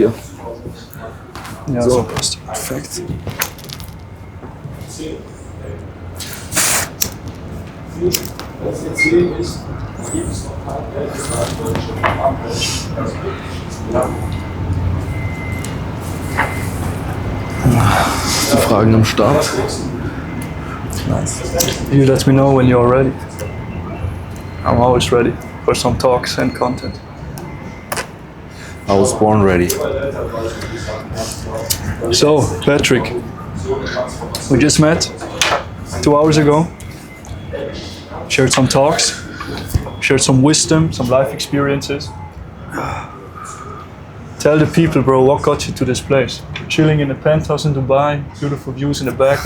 Hier. Ja, So. passt. Perfekt. Die Fragen am Start. Nice. You let me know when you're ready. I'm always ready for some talks and content. I was born ready. So, Patrick, we just met 2 hours ago, shared some talks, shared some wisdom, some life experiences. Tell the people, bro, what got you to this place? You're chilling in a penthouse in Dubai, beautiful views in the back,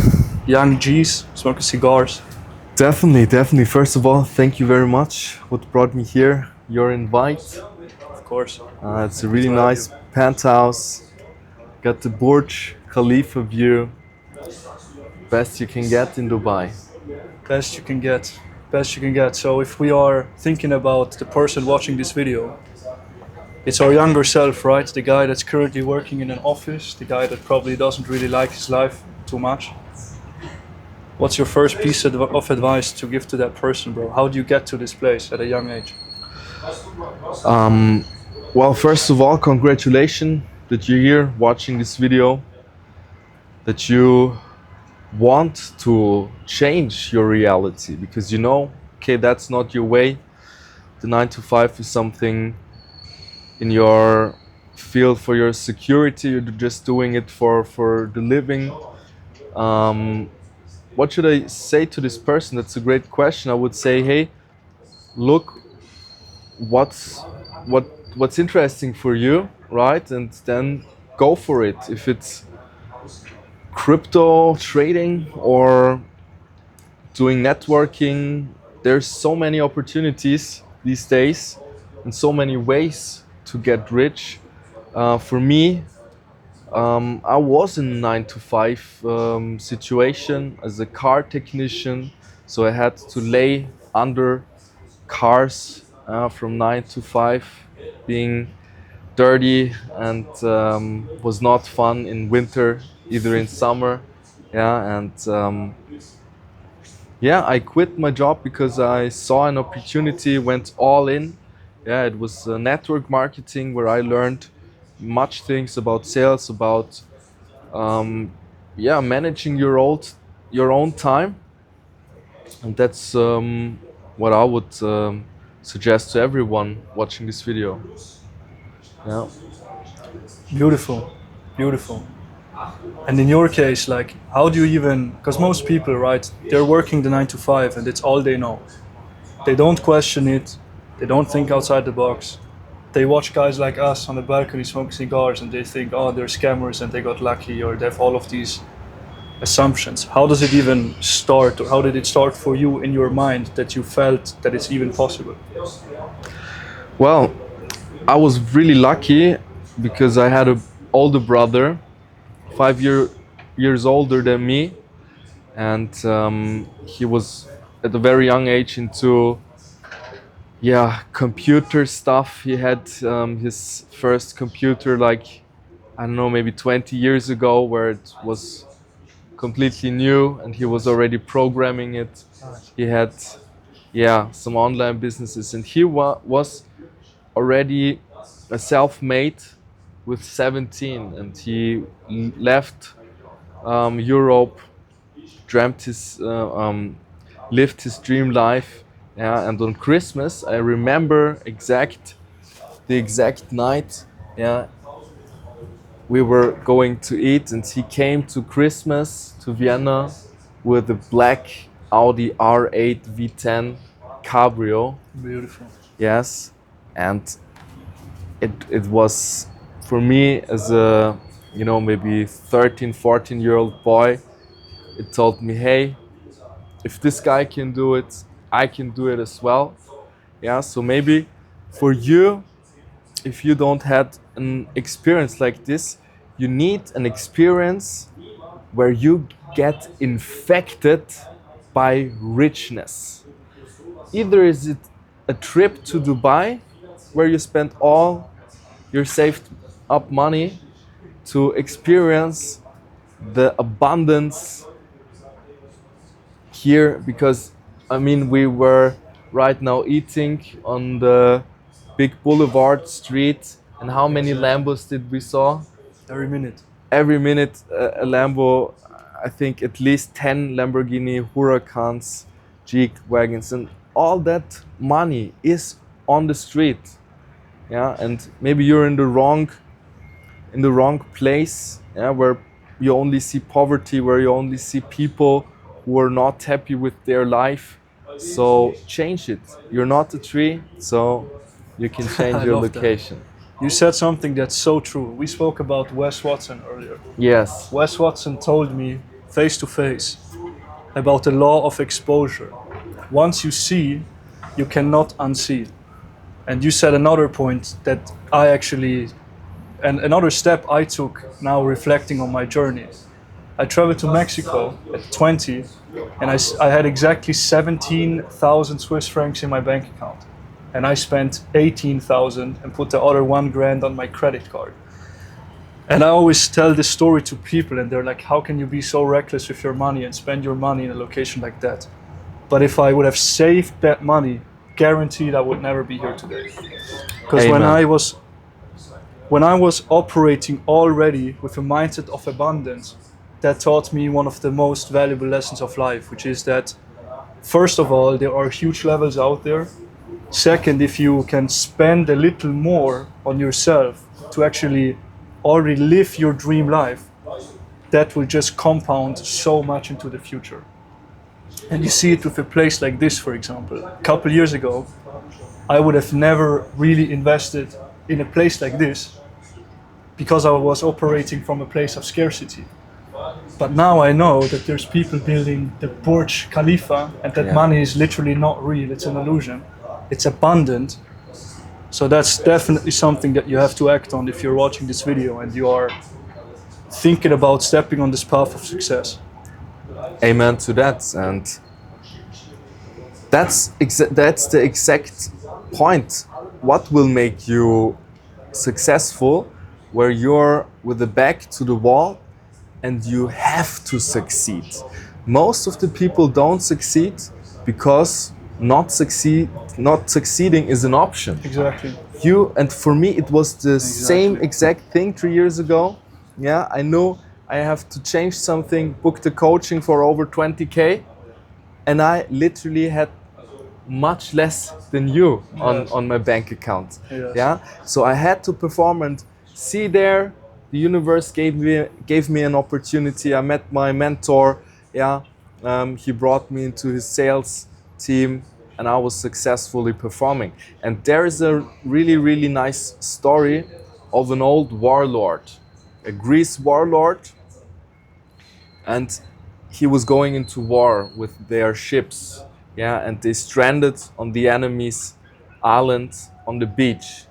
young G's, smoking cigars. Definitely. First of all, thank you very much. What brought me here? Your invite. Of course. It's a really nice penthouse. Got the Burj Khalifa view. Best you can get in Dubai. Best you can get. Best you can get. So if we are thinking about the person watching this video, it's our younger self, right? The guy that's currently working in an office, the guy that probably doesn't really like his life too much. What's your first piece of advice to give to that person, bro? How do you get to this place at a young age? Well, first of all, congratulations that you're here watching this video, that you want to change your reality, because you know, okay, that's not your way. The 9 to 5 is something in your field for your security. You're just doing it for the living. What should I say to this person? That's a great question. I would say, hey, look, what's interesting for you, right? And then go for it. If it's crypto trading or doing networking, there's so many opportunities these days and so many ways to get rich. For me, I was in a 9 to 5 situation as a car technician, so I had to lay under cars from 9 to 5, being dirty and was not fun in winter, either in summer. I quit my job because I saw an opportunity, went all in. It was network marketing, where I learned much things about sales, about managing your own time, and that's what I would suggest to everyone watching this video. Yeah. Beautiful. And in your case, like, how do you even, because most people, right, they're working the 9 to 5 and it's all they know. They don't question it, they don't think outside the box. They watch guys like us on the balcony smoking cigars and they think, oh, they're scammers and they got lucky, or they have all of these assumptions. How does it even start, or how did it start for you in your mind that you felt that it's even possible? Well, I was really lucky because I had an older brother, 5 years older than me, and he was at a very young age into computer stuff. He had his first computer, like, I don't know, maybe 20 years ago, where it was completely new and he was already programming it. He had some online businesses, and he was already a self-made with 17, and he left Europe, lived his dream life. And on Christmas, I remember the exact night. We were going to eat, and he came to Christmas to Vienna with a black Audi R8 V10 Cabrio. Beautiful. Yes, and it was, for me, as a maybe 13, 14-year-old boy, it told me, hey, if this guy can do it, I can do it as well. So maybe for you, if you don't had an experience like this, you need an experience where you get infected by richness. Either is it a trip to Dubai, where you spend all your saved up money to experience the abundance here, because I mean we were right now eating on the big boulevard street, and how many Lambos did we saw? Every minute. Every minute a Lambo. I think at least 10 Lamborghini Huracans, Jeep wagons, and all that money is on the street. Yeah, and maybe you're in the wrong place, yeah, where you only see poverty, where you only see people who are not happy with their life. So change it. You're not a tree, so you can change I your love that. location. You said something that's so true. We spoke about Wes Watson earlier. Yes. Wes Watson told me face to face about the law of exposure. Once you see, you cannot unsee. And you said another point that I actually, and another step I took now reflecting on my journey. I traveled to Mexico at 20, and I had exactly 17,000 Swiss francs in my bank account. And I spent 18,000 and put the other $1,000 on my credit card. And I always tell this story to people, and they're like, how can you be so reckless with your money and spend your money in a location like that? But if I would have saved that money, guaranteed I would never be here today. Because when I was operating already with a mindset of abundance, that taught me one of the most valuable lessons of life, which is that, first of all, there are huge levels out there. Second, if you can spend a little more on yourself to actually already live your dream life, that will just compound so much into the future. And you see it with a place like this, for example. A couple years ago, I would have never really invested in a place like this because I was operating from a place of scarcity. But now I know that there's people building the Burj Khalifa, and that money is literally not real, it's an illusion. It's abundant. So that's definitely something that you have to act on if you're watching this video and you are thinking about stepping on this path of success. Amen to that. And that's the exact point. What will make you successful, where you're with the back to the wall and you have to succeed. Most of the people don't succeed because not succeeding is an option. Exactly. And for me it was the same exact thing 3 years ago. Yeah, I knew I have to change something, book the coaching for over 20K, and I literally had much less than you on my bank account. Yes. Yeah, so I had to perform, and see there, the universe gave me an opportunity. I met my mentor. Yeah, he brought me into his sales team, and I was successfully performing. And there is a really, really nice story of an old warlord, a Greece warlord, and he was going into war with their ships. Yeah, and they stranded on the enemy's island on the beach.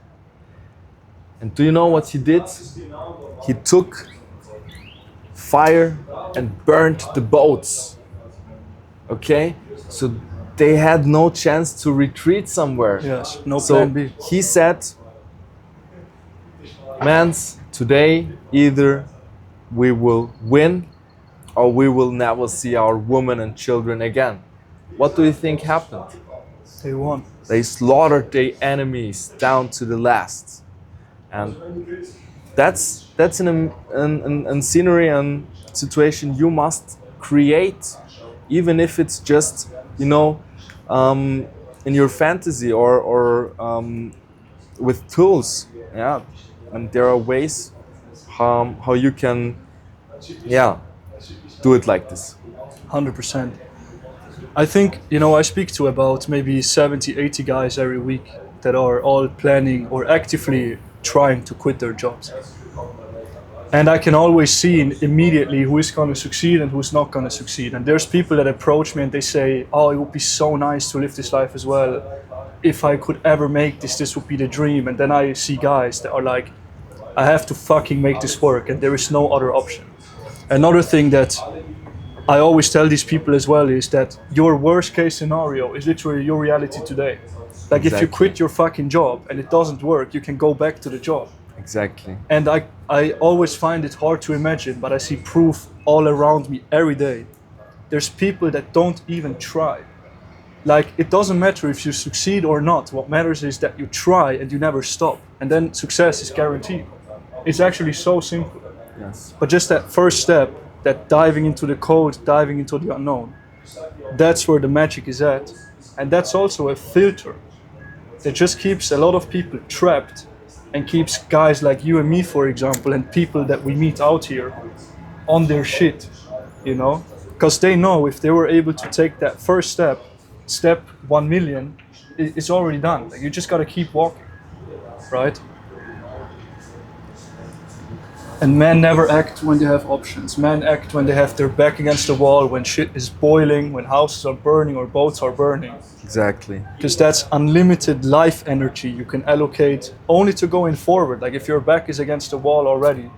And do you know what he did? He took fire and burned the boats. Okay? So they had no chance to retreat somewhere. Yes, no So plan B. he said, "Mans, today either we will win or we will never see our women and children again." What do you think happened? They won. They slaughtered their enemies down to the last. And that's an scenery and situation you must create, even if it's just, you know, in your fantasy or with tools. Yeah, and there are ways how you can, yeah, do it like this. 100%. I think, you know, I speak to about maybe 70, 80 guys every week that are all planning or actively trying to quit their jobs. And I can always see immediately who is going to succeed and who's not going to succeed. And there's people that approach me and they say, oh, it would be so nice to live this life as well. If I could ever make this, this would be the dream. And then I see guys that are like, I have to fucking make this work and there is no other option. Another thing that I always tell these people as well is that your worst case scenario is literally your reality today. Like if you quit your fucking job and it doesn't work, you can go back to the job. Exactly. And I always find it hard to imagine, but I see proof all around me every day. There's people that don't even try. Like, it doesn't matter if you succeed or not. What matters is that you try and you never stop. And then success is guaranteed. It's actually so simple. Yes. But just that first step, that diving into the cold, diving into the unknown, that's where the magic is at. And that's also a filter that just keeps a lot of people trapped and keeps guys like you and me, for example, and people that we meet out here on their shit, you know? Because they know if they were able to take that first step, step 1 million, it's already done. Like, you just gotta keep walking, right? And men never act when they have options. Men act when they have their back against the wall, when shit is boiling, when houses are burning or boats are burning. Exactly. Because that's unlimited life energy you can allocate only to going forward. Like, if your back is against the wall already,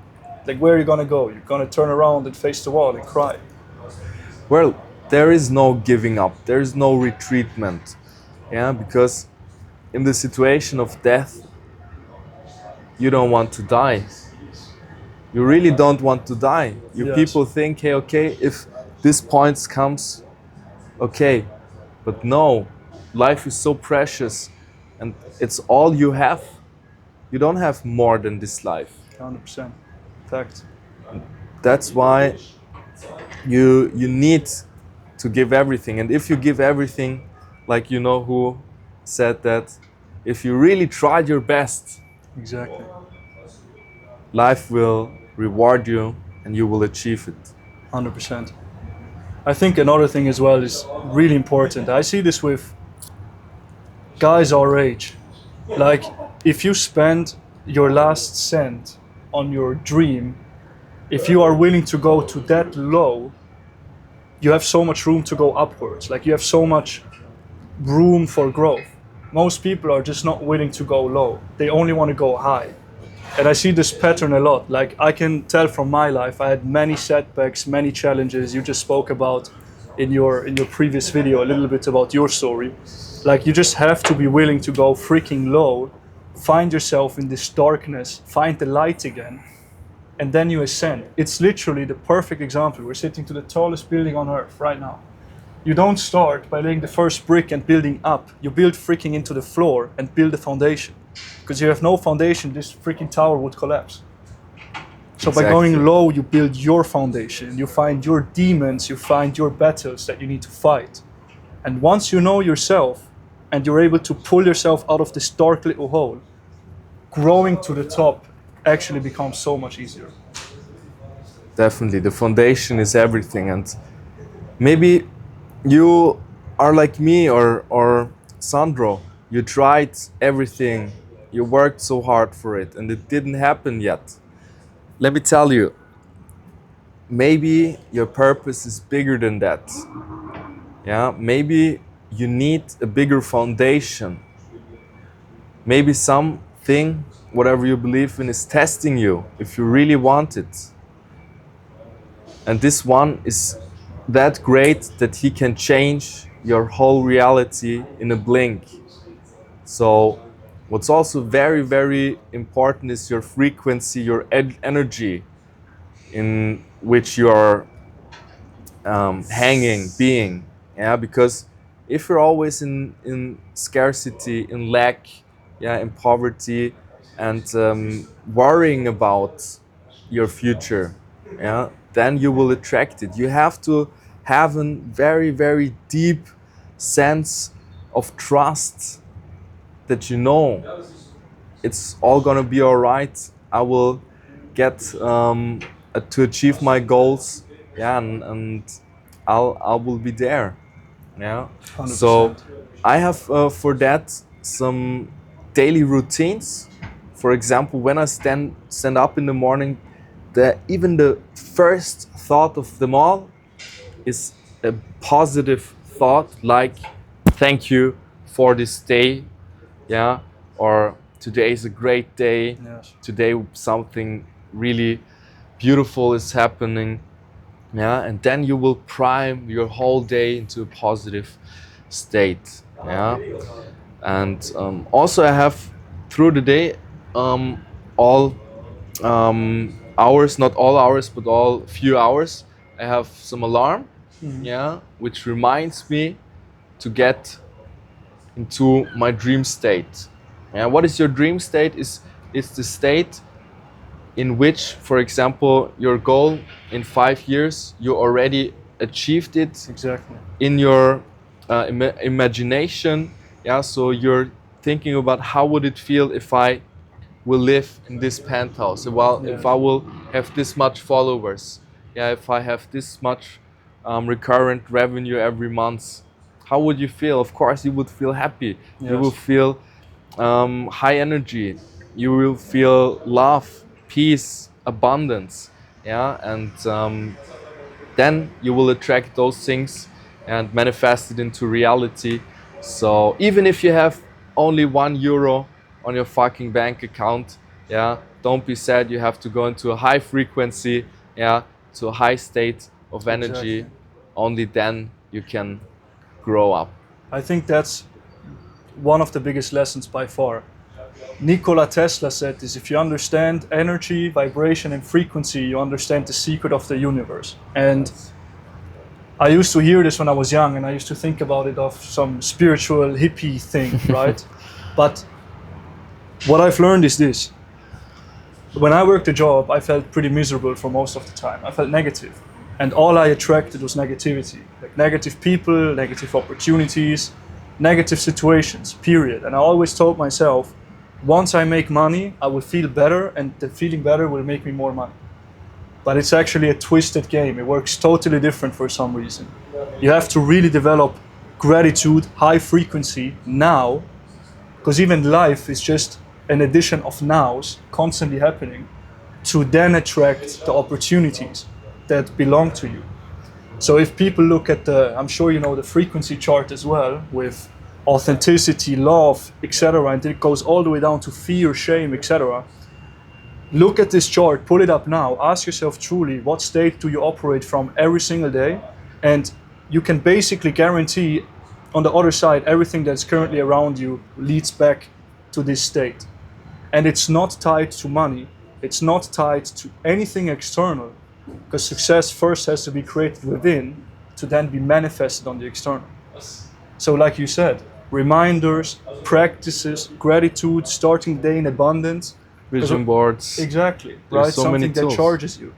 like, where are you gonna go? You're gonna turn around and face the wall and cry. Well, there is no giving up. There is no retreatment. Yeah, because in the situation of death, you don't want to die. You really don't want to die. You Yes. people think, hey, okay, if this point comes, okay, but no, life is so precious, and it's all you have. You don't have more than this life. 100%. Fact. That's why you need to give everything. And if you give everything, like you know who said that, if you really tried your best, Exactly. life will reward you and you will achieve it. 100%. I think another thing as well is really important. I see this with guys our age. Like, if you spend your last cent on your dream, if you are willing to go to that low, you have so much room to go upwards. Like, you have so much room for growth. Most people are just not willing to go low. They only want to go high. And I see this pattern a lot. Like, I can tell from my life, I had many setbacks, many challenges. You just spoke about in your previous video a little bit about your story. Like, you just have to be willing to go freaking low, find yourself in this darkness, find the light again, and then you ascend. It's literally the perfect example. We're sitting to the tallest building on earth right now. You don't start by laying the first brick and building up. You build freaking into the floor and build the foundation. Because you have no foundation, this freaking tower would collapse. So by going low, you build your foundation. You find your demons, you find your battles that you need to fight. And once you know yourself and you're able to pull yourself out of this dark little hole, growing to the top actually becomes so much easier. Definitely, the foundation is everything. And maybe you are like me or Sandro. You tried everything. You worked so hard for it and it didn't happen yet. Let me tell you, maybe your purpose is bigger than that. Yeah, maybe you need a bigger foundation. Maybe something, whatever you believe in, is testing you if you really want it. And this one is that great that he can change your whole reality in a blink. So what's also very, very important is your frequency, your energy in which you are hanging, being. Yeah, because if you're always in scarcity, in lack, yeah, in poverty, and worrying about your future, yeah, then you will attract it. You have to have a very, very deep sense of trust that you know it's all gonna be all right. I will get to achieve my goals, yeah, and I will be there, yeah. 100%. So I have for that some daily routines. For example, when I stand up in the morning, even the first thought of them all is a positive thought, like thank you for this day, yeah, or today is a great day. Yes. Today something really beautiful is happening, yeah, and then you will prime your whole day into a positive state, yeah. And also I have through the day all hours, not all hours, but all few hours, I have some alarm, yeah, which reminds me to get into my dream state. Yeah, what is your dream state? Is the state in which, for example, your goal in 5 years, you already achieved it Exactly. in your imagination. Yeah, so you're thinking about how would it feel if I will live in this penthouse, if Yes. I will have this much followers, yeah, if I have this much recurrent revenue every month, how would you feel? Of course, you would feel happy. You will Yes. feel high energy. You will feel love, peace, abundance. Yeah, and then you will attract those things and manifest it into reality. So even if you have only €1 on your fucking bank account, yeah, don't be sad. You have to go into a high frequency, yeah, to a high state of energy. Exactly. Only then you can grow up. I think that's one of the biggest lessons by far. Nikola Tesla said this: if you understand energy, vibration, and frequency, you understand the secret of the universe. And I used to hear this when I was young, and I used to think about it of some spiritual hippie thing, right? But what I've learned is this: when I worked a job, I felt pretty miserable for most of the time. I felt negative, and all I attracted was negativity, like negative people, negative opportunities, negative situations, period. And I always told myself, once I make money, I will feel better, and the feeling better will make me more money. But it's actually a twisted game. It works totally different for some reason. You have to really develop gratitude, high frequency now, because even life is just an addition of nows constantly happening to then attract the opportunities that belong to you. So if people look at I'm sure you know the frequency chart as well, with authenticity, love, etc., and it goes all the way down to fear, shame, etc. Look at this chart, pull it up now, ask yourself truly, what state do you operate from every single day? And you can basically guarantee on the other side, everything that's currently around you leads back to this state. And it's not tied to money, it's not tied to anything external, because success first has to be created within to then be manifested on the external. So like you said, reminders, practices, gratitude, starting the day in abundance. Vision boards. Exactly, There's right? so many Something that tools. charges you.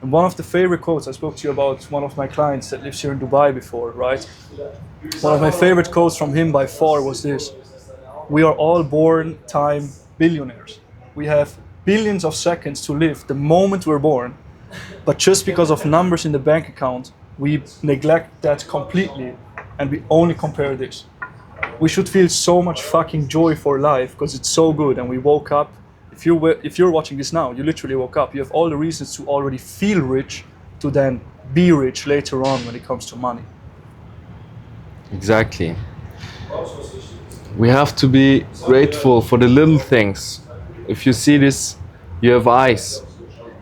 And one of the favorite quotes, I spoke to you about one of my clients that lives here in Dubai before, right? One of my favorite quotes from him by far was this: we are all born time billionaires. We have billions of seconds to live the moment we're born, but just because of numbers in the bank account, we neglect that completely and we only compare this. We should feel so much fucking joy for life because it's so good, and we woke up. If you're watching this now, you literally woke up. You have all the reasons to already feel rich, to then be rich later on when it comes to money. Exactly. We have to be grateful for the little things. If you see this, you have eyes,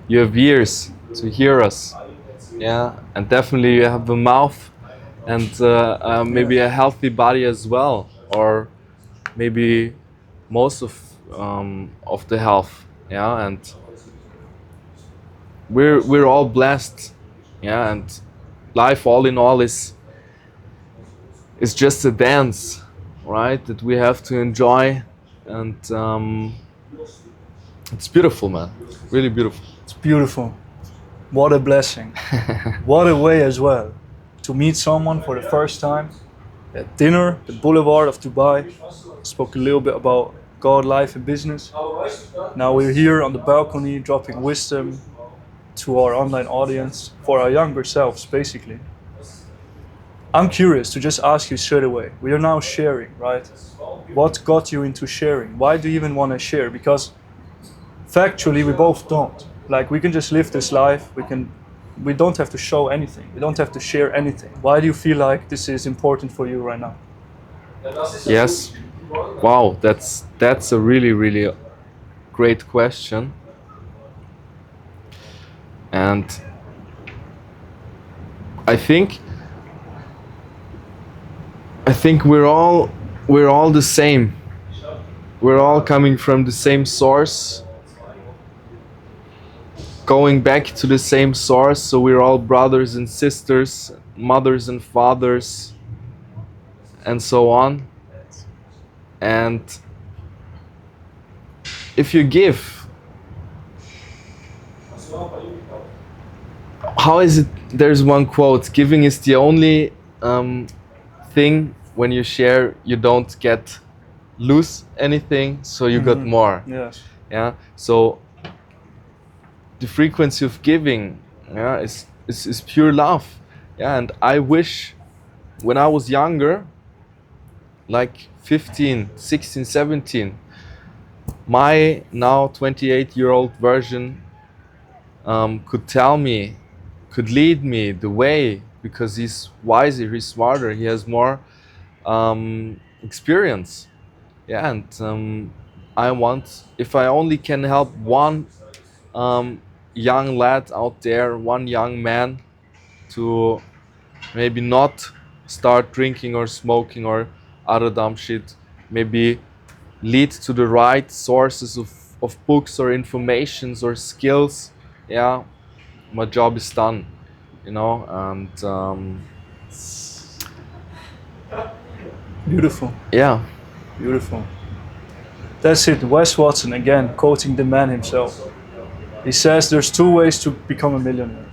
you have ears to hear us. Yeah, and definitely you have a mouth and maybe a healthy body as well, or maybe most of the health. Yeah, and we're all blessed. Yeah, and life all in all is just a dance, right? That we have to enjoy, and it's beautiful, man. Really beautiful. It's beautiful. What a blessing. What a way as well to meet someone for the first time at dinner, the boulevard of Dubai. Spoke a little bit about God, life, and business. Now we're here on the balcony dropping wisdom to our online audience for our younger selves, basically. I'm curious to just ask you straight away. We are now sharing, right? What got you into sharing? Why do you even want to share? Because factually, we both don't. Like, we can just live this life. We don't have to show anything. We don't have to share anything. Why do you feel like this is important for you right now? Yes. Wow, that's a really great question. And I think we're all the same. We're all coming from the same source, going back to the same source, so we're all brothers and sisters, mothers and fathers, and so on. And if you give, how is it? There's one quote: giving is the only thing when you share, you don't lose anything, so you got more. Yes. Yeah. So the frequency of giving, yeah, is pure love. Yeah. And I wish when I was younger, like 15, 16, 17, my now 28-year-old version could tell me, could lead me the way, because he's wiser, he's smarter, he has more experience. Yeah, and I want, if I only can help one young lad out there, one young man, to maybe not start drinking or smoking or other dumb shit, maybe lead to the right sources of books or informations or skills, yeah, my job is done, you know. And Beautiful. yeah, Beautiful. That's it. Wes Watson, again, quoting the man himself. He says there's two ways to become a millionaire.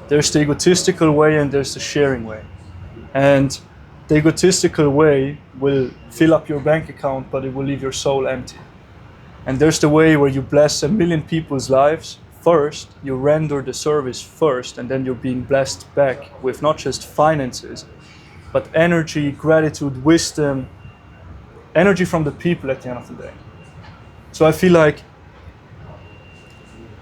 There's the egotistical way and there's the sharing way. And the egotistical way will fill up your bank account, but it will leave your soul empty. And there's the way where you bless a million people's lives first, you render the service first, and then you're being blessed back with not just finances, but energy, gratitude, wisdom, energy from the people at the end of the day. So I feel like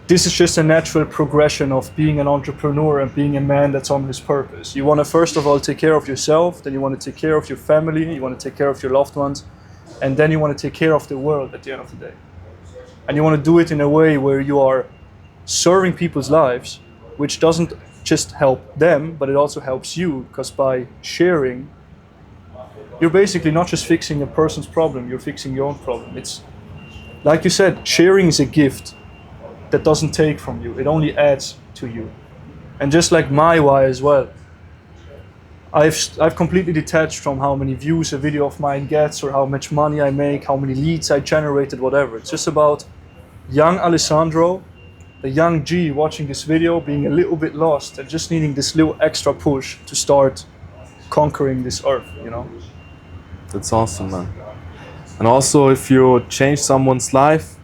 this is just a natural progression of being an entrepreneur and being a man that's on his purpose. You want to first of all take care of yourself, then you want to take care of your family, you want to take care of your loved ones, and then you want to take care of the world at the end of the day. And you want to do it in a way where you are serving people's lives, which doesn't just help them, but it also helps you, because by sharing, you're basically not just fixing a person's problem, you're fixing your own problem. It's, like you said, sharing is a gift that doesn't take from you, it only adds to you. And just like my why as well, I've completely detached from how many views a video of mine gets or how much money I make, how many leads I generated, whatever. It's just about young Alessandro, the young G watching this video, being a little bit lost and just needing this little extra push to start conquering this earth, you know? that's awesome, man. And also, if you change someone's life,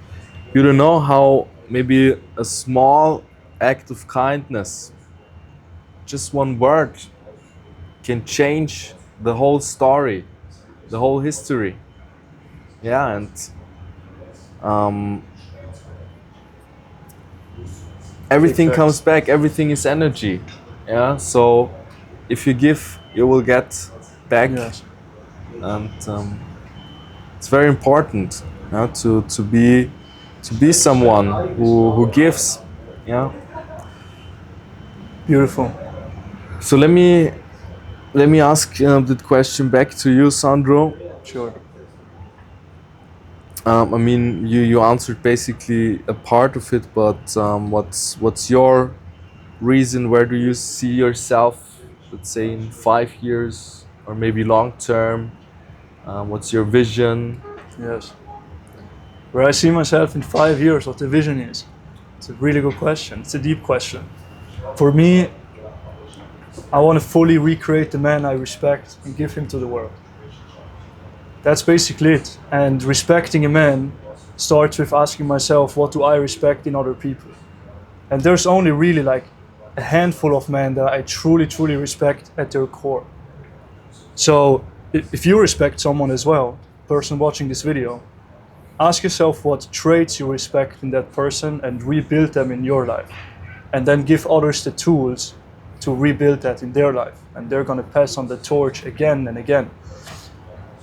you don't know how maybe a small act of kindness, just one word, can change the whole story, the whole history. Yeah, and everything comes back, everything is energy. Yeah, so if you give, you will get back. Yes. And it's very important, yeah, to be someone who gives. Yeah. Beautiful. So let me ask the question back to you, Sandro. Sure. I mean, you answered basically a part of it, but what's your reason? Where do you see yourself, let's say, in 5 years or maybe long term? What's your vision? Yes. Where I see myself in 5 years, what the vision is. It's a really good question. It's a deep question. For me, I want to fully recreate the man I respect and give him to the world. That's basically it. And respecting a man starts with asking myself, what do I respect in other people? And there's only really like a handful of men that I truly, truly respect at their core. So if you respect someone as well, person watching this video, ask yourself what traits you respect in that person and rebuild them in your life. And then give others the tools to rebuild that in their life. And they're going to pass on the torch again and again.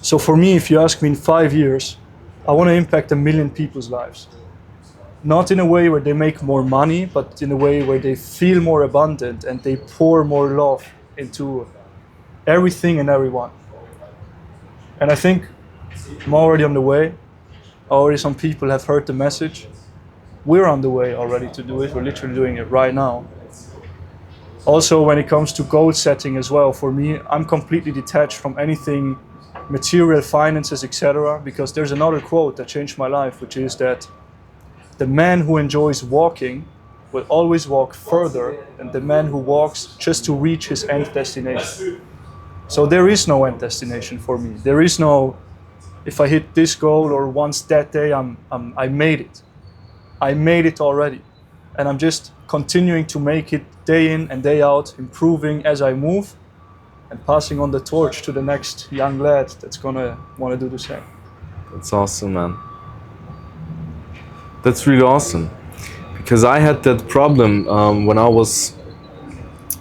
So for me, if you ask me in 5 years, I want to impact 1 million people's lives. Not in a way where they make more money, but in a way where they feel more abundant and they pour more love into everything and everyone. And I think I'm already on the way. Already some people have heard the message. we're on the way already to do it. We're literally doing it right now. Also, when it comes to goal setting as well, for me, I'm completely detached from anything material, finances, etc. Because there's another quote that changed my life, which is that the man who enjoys walking will always walk further than the man who walks just to reach his end destination. So there is no end destination for me. There is no, if I hit this goal or once that day, I made it. I made it already. And I'm just continuing to make it day in and day out, improving as I move and passing on the torch to the next young lad that's gonna want to do the same. That's awesome, man. That's really awesome. Because I had that problem when I was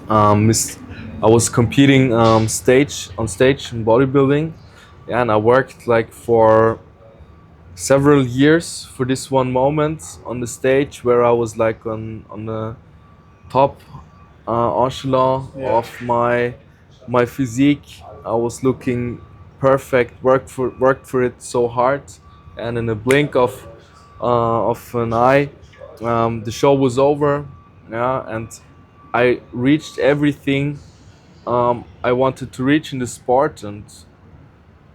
I was competing stage in bodybuilding, yeah, and I worked like for several years for this one moment on the stage where I was like on the top echelon Yeah. of my physique. I was looking perfect. Worked for it so hard, and in a blink of an eye, the show was over. Yeah, and I reached everything I wanted to reach in the sport, and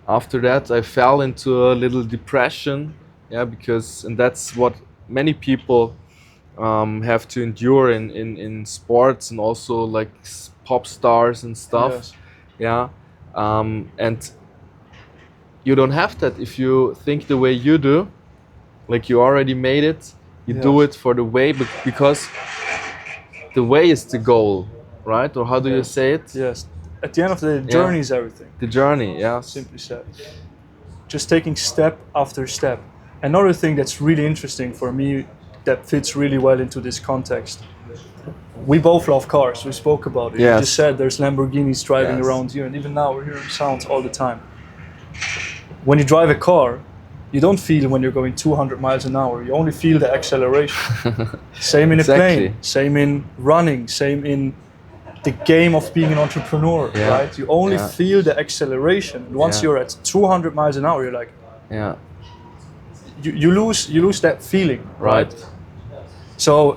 after that I fell into a little depression. Yeah, because and that's what many people have to endure in sports and also like pop stars and stuff. Yes. Yeah, and you don't have that if you think the way you do. Like you already made it, you do Yes. it for the way, but because the way is the goal, right? Or how do you Yes. say it? Yes. At the end of the day, Yeah. journey is everything. The journey, yeah. Simply said. Just taking step after step. Another thing that's really interesting for me that fits really well into this context. We both love cars. We spoke about it. Yes. You just said there's Lamborghinis driving Yes. around here, and even now we're hearing sounds all the time. When you drive a car, you don't feel when you're going 200 miles an hour. You only feel the acceleration. Same in a Exactly. plane. Same in running. Same in the game of being an entrepreneur, Yeah. right? You only Yeah. feel the acceleration. And once Yeah. you're at 200 miles an hour, you're like, Yeah, you lose that feeling, right? right. So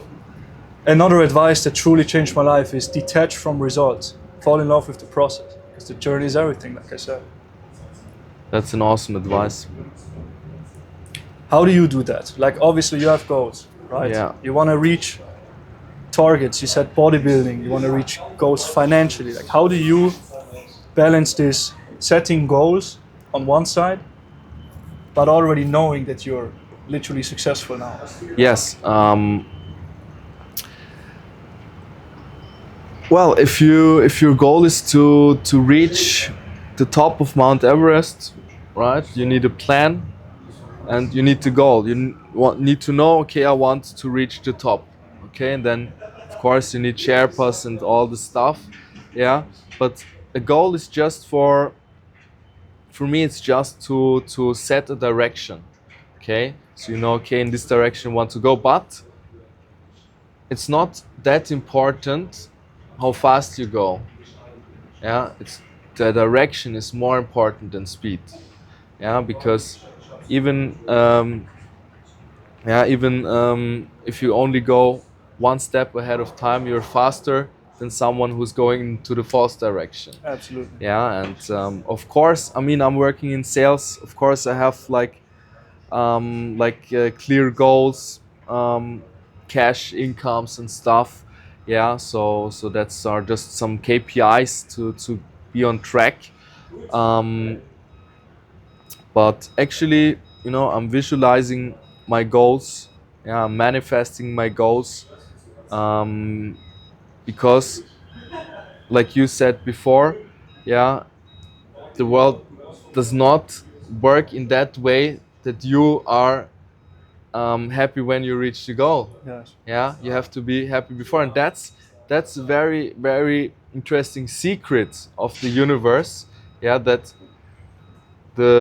another advice that truly changed my life is detach from results. Fall in love with the process, because the journey is everything, like I said. That's an awesome advice. How do you do that? Like obviously you have goals, right? Yeah. You want to reach targets. You said bodybuilding. You want to reach goals financially. Like how do you balance this setting goals on one side, but already knowing that you're literally successful now? Yes. Well, if your goal is to reach the top of Mount Everest, right? You need a plan, and you need the goal. You need to know. Okay, I want to reach the top. Okay, and then of course you need Sherpas and all the stuff. Yeah, but a goal is just for me. It's just to set a direction. Okay, so you know, okay, in this direction I want to go, but it's not that important how fast you go. Yeah, it's the direction is more important than speed. Yeah, because even if you only go one step ahead of time, you're faster than someone who's going to the false direction. Absolutely. Yeah, and of course, I mean, I'm working in sales. Of course, I have clear goals, cash incomes and stuff. Yeah, so that's are just some KPIs to be on track. Um, but actually, you know, I'm visualizing my goals. Yeah, I'm manifesting my goals, um, because, like you said before, yeah, the world does not work in that way that you are happy when you reach the goal. Yes. Yeah, you have to be happy before, and that's a very very interesting secret of the universe. Yeah, that